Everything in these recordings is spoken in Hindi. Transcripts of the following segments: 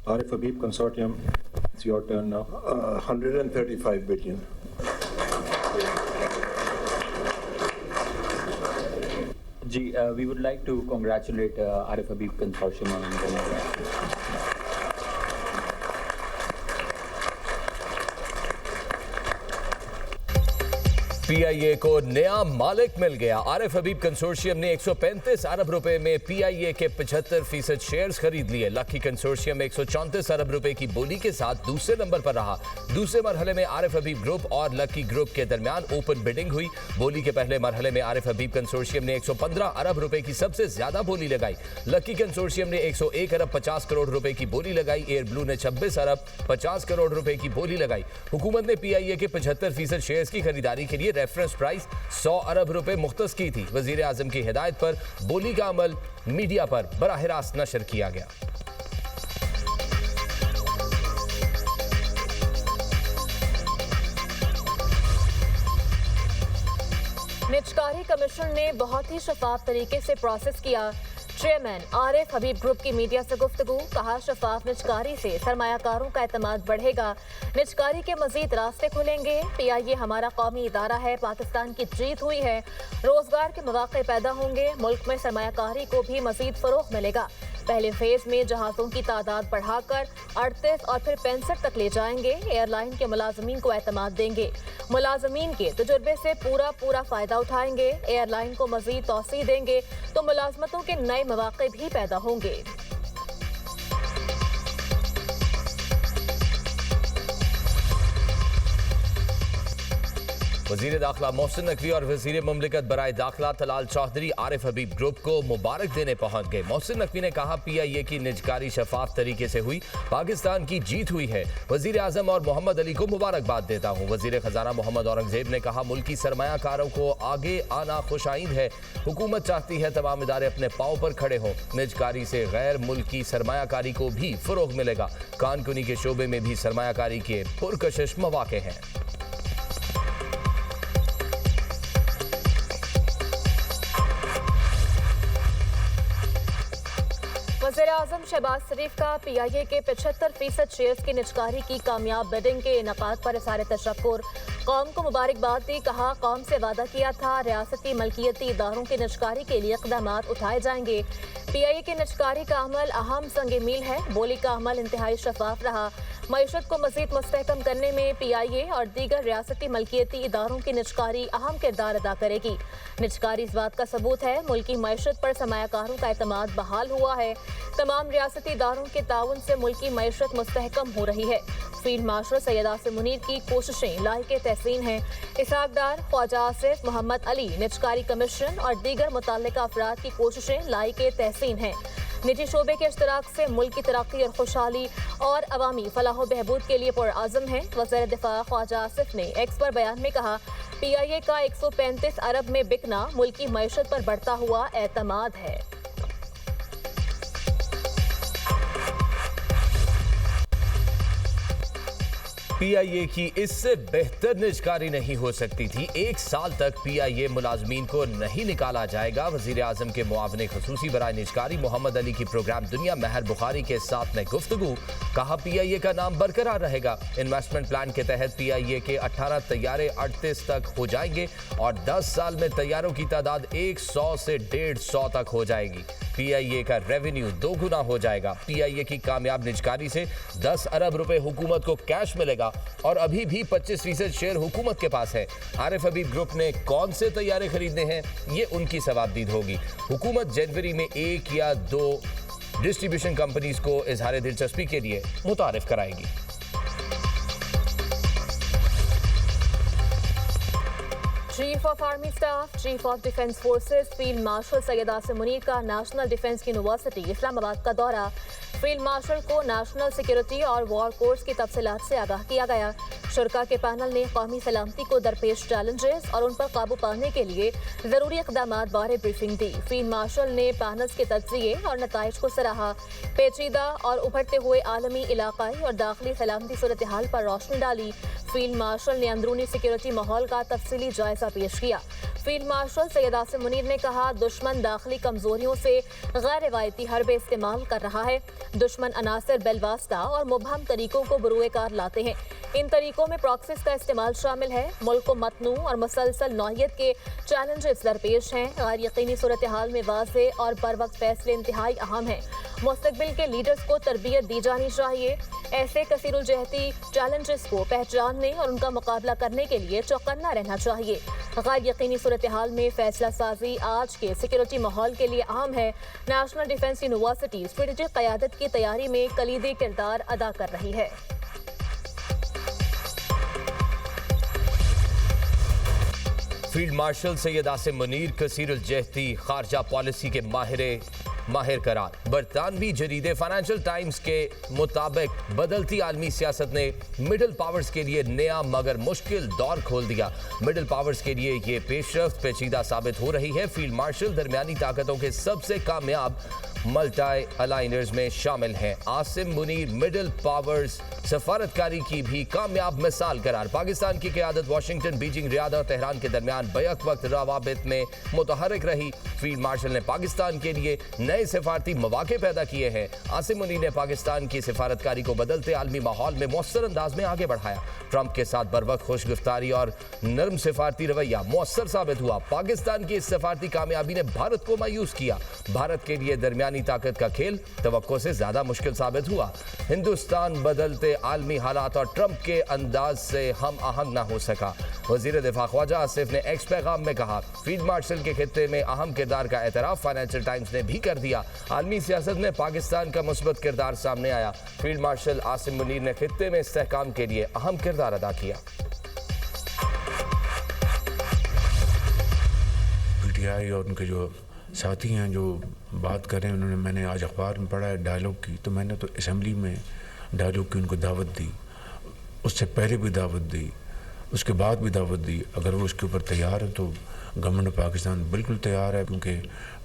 Arif Habib Consortium, it's your turn now. 135 billion. We would like to congratulate Arif Habib Consortium on the PIA को नया मालिक मिल गया। आरिफ हबीब कंसोर्शियम ने 135 अरब रुपए में पीआईए के 75% शेयर्स खरीद लिए। लकी कंसोर्शियम 134 अरब रुपए की बोली के साथ दूसरे नंबर पर रहा। दूसरे मरहले में आरिफ हबीब ग्रुप और लकी ग्रुप के दरमियान ओपन बिडिंग हुई। बोली के पहले मरहले में आरिफ हबीब कंसोर्शियम ने 115 अरब रुपए की सबसे ज्यादा बोली लगाई। लकी कंसोर्शियम ने 101 अरब 50 करोड़ रुपए की बोली लगाई। एयर ब्लू ने 26 अरब 50 करोड़ रुपए की बोली लगाई। हुकूमत ने पीआईए के 75% शेयर्स की खरीदारी के लिए रेफरेंस प्राइस 100 अरब रुपए मुख्तस की थी। वजीर आजम की हिदायत पर बोली का अमल मीडिया पर बराह रास्त नशर किया गया। निजकारी कमीशन ने बहुत ही शफाफ तरीके से प्रोसेस किया। चेयरमैन आरिफ हबीब ग्रुप की मीडिया से गुफ्तगू, कहा शफाफ निजकारी से सरमायाकारों का एतमाद बढ़ेगा, निजकारी के मजीद रास्ते खुलेंगे। पीआईए हमारा कौमी इदारा है, पाकिस्तान की जीत हुई है, रोजगार के मौके पैदा होंगे, मुल्क में सरमायाकारी को भी मजीद फरोग मिलेगा। पहले फेज में जहाज़ों की तादाद बढ़ाकर 38 और फिर 65 तक ले जाएंगे। एयरलाइन के मुलाजमीन को एतमाद देंगे, मुलाजमीन के तजुर्बे से पूरा फायदा उठाएंगे। एयरलाइन को मजीद तौसी देंगे तो मुलाजमतों के नए मौके भी पैदा होंगे। वजीर दाखिला मोहसिन नकवी और वजीर मुमलिकत बराए दाखिला तलाल चौधरी आरिफ हबीब ग्रुप को मुबारक देने पहुंच गए। मोहसिन नकवी ने कहा पीआईए की निजकारी शफाफ तरीके से हुई, पाकिस्तान की जीत हुई है। वजीर आजम और मोहम्मद अली को मुबारकबाद देता हूँ। वजीर खजाना मोहम्मद औरंगजेब ने कहा मुल्की सरमायाकारों को आगे आना खुशाइंद है। हुकूमत चाहती है तमाम इदारे अपने पाँव पर खड़े हों। निजकारी से गैर मुल्की सरमायाकारी को भी फरोग मिलेगा। कानकुनी के शोबे में भी सरमायाकारी के पुरकशिश मौके हैं। वज़ीर आज़म शहबाज शरीफ का पीआईए के 75% शेयर्स की निजकारी की कामयाब बिडिंग के इनकाद पर इज़हार तशक्कुर, कौम को मुबारकबाद दी। कहा कौम से वादा किया था रियासती मलकियती इदारों की निजकारी के लिए इक़दाम उठाए जाएंगे। पीआईए की निजकारी का अमल अहम संग मील है। बोली का अमल इंतहाई शफाफ रहा। मईशत को मज़ीद मुस्तहकम करने में पीआईए और दीगर रियासती मलकियती इदारों की निजकारी अहम किरदार अदा करेगी। निजकारी इस बात का सबूत है मुल्की मईशत पर सरमायाकारों का एतमाद बहाल हुआ है। तमाम रियासती इदारों के ताउन से मुल्की मईशत मुस्तहकम हो रही है। फील्ड मार्शल सैयद आसिम मुनीर की कोशिशें लायक तहसीन हैं। इसहाक डार, ख्वाजा आसिफ, मोहम्मद अली, निजकारी कमीशन और दीगर मुतल्लिका अफराद की कोशिशें लायक तहसीन हैं। निजी शोबे के इश्तराक से मुल्क की तरक्की और खुशहाली और अवामी फलाह बहबूद के लिए पुरआज़म है। वज़ीर दिफा ख्वाजा आसिफ ने एक्स पर बयान में कहा पीआईए का 135 अरब में बिकना मुल्की मईशत पर बढ़ता हुआ एतमाद है। पीआईए की इससे बेहतर निजकारी नहीं हो सकती थी। 1 साल तक पीआईए मुलाजमीन को नहीं निकाला जाएगा। वजीर आजम के मुआवने खसूसी बराए निजकारी मोहम्मद अली की प्रोग्राम दुनिया महर बुखारी के साथ में गुफ्तगू, कहा पीआईए का नाम बरकरार रहेगा। इन्वेस्टमेंट प्लान के तहत पीआईए के 18 तैयारे 38 तक हो जाएंगे और 10 साल में तैयारों की तादाद 100 से 150 तक हो जाएगी। पीआईए का रेवेन्यू 2 गुना हो जाएगा। पीआईए की कामयाब निजकारी से 10 अरब रुपए हुकूमत को कैश मिलेगा और अभी भी 25% शेयर हुकूमत के पास है। आरिफ हबीब ग्रुप ने कौन से तैयारे खरीदने हैं, ये उनकी सवाबदीद होगी। हुकूमत जनवरी में 1 या 2 डिस्ट्रीब्यूशन कंपनीज को इजहार दिलचस्पी के लिए मुतारिफ कराएगी। Chief of army staff, chief of defence forces field marshal Syed Asim Munir का नेशनल डिफेंस यूनिवर्सिटी इस्लामाबाद का दौरा। फील्ड मार्शल को नेशनल सिक्योरिटी और वॉर कोर्स की तफसीलात से आगाह किया गया। शुरका के पैनल ने कौमी सलामती को दरपेश चैलेंजेस और उन पर काबू पाने के लिए जरूरी इक़दाम बारे ब्रीफिंग दी। फील्ड मार्शल ने पैनल्स के तज्ज़िये और नताइज को सराहा। पेचीदा और उभरते हुए आलमी, इलाकाई और दाखिली सलामती सूरत हाल पर रोशनी डाली। फील्ड मार्शल ने अंदरूनी सिक्योरिटी माहौल का तफसीली जायजा जायजा पेश किया। फील्ड मार्शल सैयद आसिम मुनीर ने कहा, दुश्मन दाखिली कमजोरियों से गैर रिवायती हरबे इस्तेमाल कर रहा है। दुश्मन अनासर बेलवास्ता और मुबहम तरीकों को बरूए कार लाते हैं। इन तरीकों में प्रॉक्सिस का इस्तेमाल शामिल है। मुल्क को मतनू और मुसलसल नौइयत के चैलेंजेस दरपेश हैं। गैर यकीनी सूरत हाल में वाज़े और बर वक्त फैसले इंतहाई अहम हैं। मुस्तकबिल के लीडर्स को तरबियत दी जानी चाहिए। ऐसे कसीरुल जहती चैलेंजेस को पहचानने और उनका मुकाबला करने के लिए चौकन्ना रहना चाहिए। गैर यकीनी सूरत हाल में फैसला साजी आज के सिक्योरिटी माहौल के लिए अहम है। नेशनल डिफेंस यूनिवर्सिटी स्ट्रेटेजिक क़यादत की तैयारी में कलीदी किरदार अदा कर रही है। फील्ड मार्शल सैयद आसिम मुनीर कसीरुल जहती खारजा पॉलिसी के माहिर करार। बरतानवी जरीदे फाइनेंशियल टाइम्स के मुताबिक बदलती आलमी सियासत ने मिडिल पावर्स के लिए नया मगर मुश्किल दौर खोल दिया। मिडिल पावर्स के लिए ये पेशरफ्त पेचीदा साबित हो रही है। फील्ड मार्शल दरमियानी ताकतों के सबसे कामयाब मल्टी अलाइनर्स में शामिल हैं। आसिम मुनीर मिडिल पावर्स सफारतकारी की भी कामयाब मिसाल करार। पाकिस्तान की क़यादत वाशिंगटन, बीजिंग, रियाद और तेहरान के दरमियान बैक वक्त रवाबित में मुतहर्रिक रही। फील्ड मार्शल ने पाकिस्तान के लिए नए सिफारती मौके पैदा किए हैं। आसिम मुनीर ने पाकिस्तान की सिफारतकारी को बदलते आलमी माहौल में मौसर अंदाज में आगे बढ़ाया। ट्रंप के साथ बर वक्त खुशगुफ्तारी और नरम सिफारती रवैया मौसर साबित हुआ। पाकिस्तान की इस सिफारती कामयाबी ने भारत को मायूस किया। भारत के लिए दरमियानी ताकत का खेल तवक्को से ज्यादा मुश्किल साबित हुआ। हिंदुस्तान बदलते आलमी हालात और ट्रंप के अंदाज से हम आहंग न हो सका। वजीर दिफा ख्वाजा आसिफ ने एक्स पैगाम में कहा, फील्ड मार्शल के खित्ते में अहम किरदार का एतराफ फाइनेंशियल टाइम्स ने भी कर दिया। आलमी सियासत में पाकिस्तान का मुस्बत किरदार सामने आया। फील्ड मार्शल आसिम मुनीर ने खित्ते में इस्तेहकाम के लिए अहम किरदार अदा किया। पीटीआई और उनके जो साथी हैं जो बात कर रहे हैं, उन्होंने, मैंने आज अखबार में पढ़ा है डायलॉग की, तो मैंने तो असेंबली में डायलॉग की उनको दावत दी, उससे पहले भी दावत दी, उसके बाद भी दावत दी। अगर वो उसके ऊपर तैयार है तो गवर्नमेंट पाकिस्तान बिल्कुल तैयार है, क्योंकि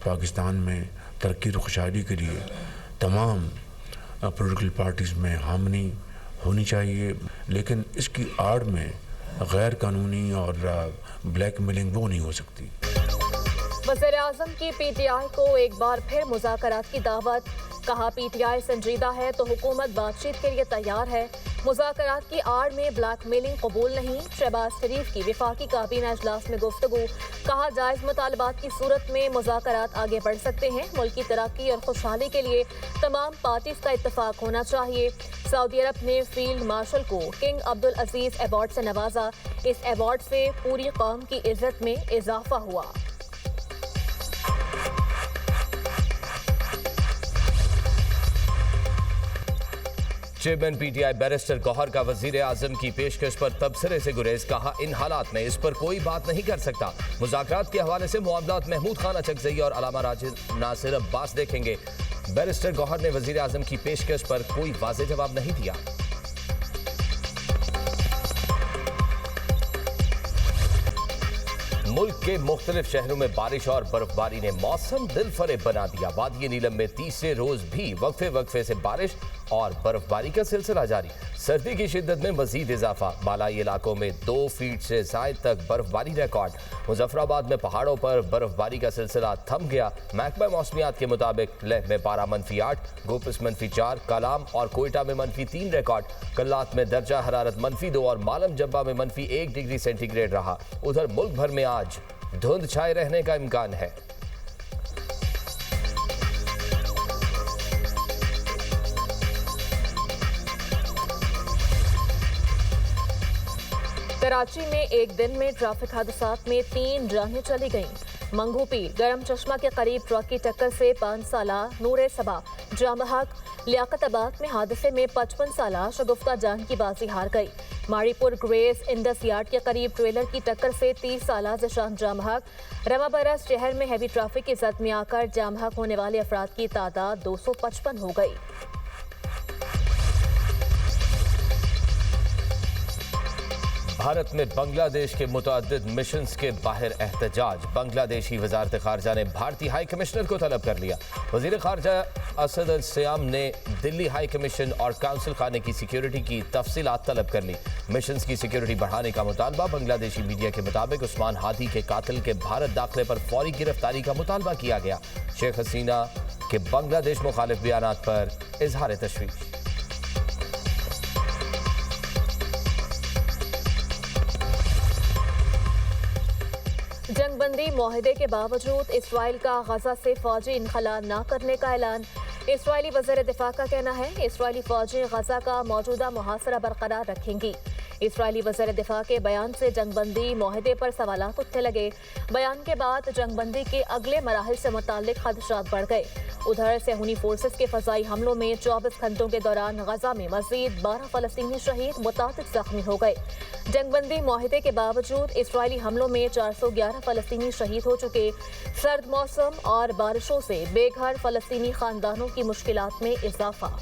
पाकिस्तान में तरक्की और खुशहाली के लिए तमाम पॉलिटिकल पार्टीज़ में हामनी होनी चाहिए, लेकिन इसकी आड़ में गैर कानूनी और ब्लैकमेलिंग वो नहीं हो सकती। वज़ीर-ए-आज़म की पीटीआई को एक बार फिर मुज़ाकरात की दावत। कहा, पीटीआई संजीदा है तो हुकूमत बातचीत के लिए तैयार है। मुज़ाकरात की आड़ में ब्लैकमेलिंग कबूल नहीं। शहबाज शरीफ की विफाकी काबीना इजलास में गुफ्तगू। कहा, जायज़ मुतालबात की सूरत में मुज़ाकरात आगे बढ़ सकते हैं। मुल्क की तरक्की और खुशहाली के लिए तमाम पार्टीज का इत्तफाक होना चाहिए। सऊदी अरब ने फील्ड मार्शल को किंग अब्दुल अजीज अवार्ड से नवाजा। इस अवार्ड से पूरी कौम की इज्जत में इजाफा हुआ। चेयरमैन पीटीआई बैरिस्टर गौहर का वजीर आजम की पेशकश पर तबसरे से गुरेज। कहा, इन हालात में इस पर कोई बात नहीं कर सकता। मुज़ाकरात के हवाले से मामलात महमूद खान अचकज़ई और अलामा नासिर अब्बास देखेंगे। बैरिस्टर गौहर ने वजीर आजम की पेशकश पर कोई वाज़ेह जवाब नहीं दिया। मुल्क के मुख्तलिफ शहरों में बारिश और बर्फबारी ने मौसम दिलफरेब बना दिया। वादी नीलम में तीसरे रोज भी वक्फे वक्फे से बारिश और बर्फबारी का सिलसिला जारी। सर्दी की शिद्दत में मजीद इजाफा। बालाई इलाकों में 2 फीट से ज़ायद तक बर्फबारी रिकॉर्ड। मुजफ्फराबाद में पहाड़ों पर बर्फबारी का सिलसिला थम गया। महकमा मौसमियात के मुताबिक लेह में पारा -8, गोपस -4, कलाम और कोयटा में -3 रिकॉर्ड। कल्लात में दर्जा हरारत -2 और मालम जब्बा में -1 डिग्री सेंटीग्रेड रहा। उधर मुल्क भर में आज धुंध छाए रहने का इम्कान है। कराची में एक दिन में ट्रैफिक हादसात में 3 जानें चली गईं। मंगू पीर गरम चश्मा के करीब ट्रक की टक्कर से 5 साला नूरे सबा जामहक लियाकताबाद में हादसे में 55 साला शगुफ्ता जान की बाजी हार गई। माड़ीपुर ग्रेस इंडस यार्ड के करीब ट्रेलर की टक्कर से 30 साला ज़शान जामहक। रमाबरस शहर में हैवी ट्रैफिक की जद में आकर जामहक होने वाले अफराद की तादाद 255 हो गई। भारत में बांग्लादेश के मुतअद्दिद मिशंस के बाहर एहतजाज। बांग्लादेशी वजारत खारजा ने भारतीय हाई कमिश्नर को तलब कर लिया। वजीर खारजा असद अल सयाम ने दिल्ली हाई कमीशन और काउंसिल खाने की सिक्योरिटी की तफसीलात तलब कर ली। मिशंस की सिक्योरिटी बढ़ाने का मुतालबा। बांग्लादेशी मीडिया के मुताबिक उस्मान हादी के कातिल के भारत दाखिले पर फौरी गिरफ्तारी का मुतालबा किया गया। शेख हसीना के बांग्लादेश मुखालिफ बयानात पर इजहार तशवीश। जंगबंदी मुआहदे के बावजूद इसराइल का गजा से फौजी इनखला न करने का ऐलान। इसराइली वज़ीर दिफा का कहना है इसराइली फौजें गजा का मौजूदा मुहासरा बरकरार रखेंगी। इसराइली वज़ीर दिफा के बयान से जंगबंदी मुआहदे पर सवालात उठने लगे। बयान के बाद जंगबंदी के अगले मराहिल से मुताल्लिक खदशात बढ़ गए। उधर सेहूनी फोर्सेस के फजाई हमलों में 24 घंटों के दौरान गजा में मजीद 12 फलस्तीनी शहीद, मुतादिद जख्मी हो गए। जंगबंदी मुआहदे के बावजूद इसराइली हमलों में 411 फलस्तीनी शहीद हो चुके। सर्द मौसम और बारिशों से बेघर फलस्तीनी खानदानों की मुश्किलात में इजाफा।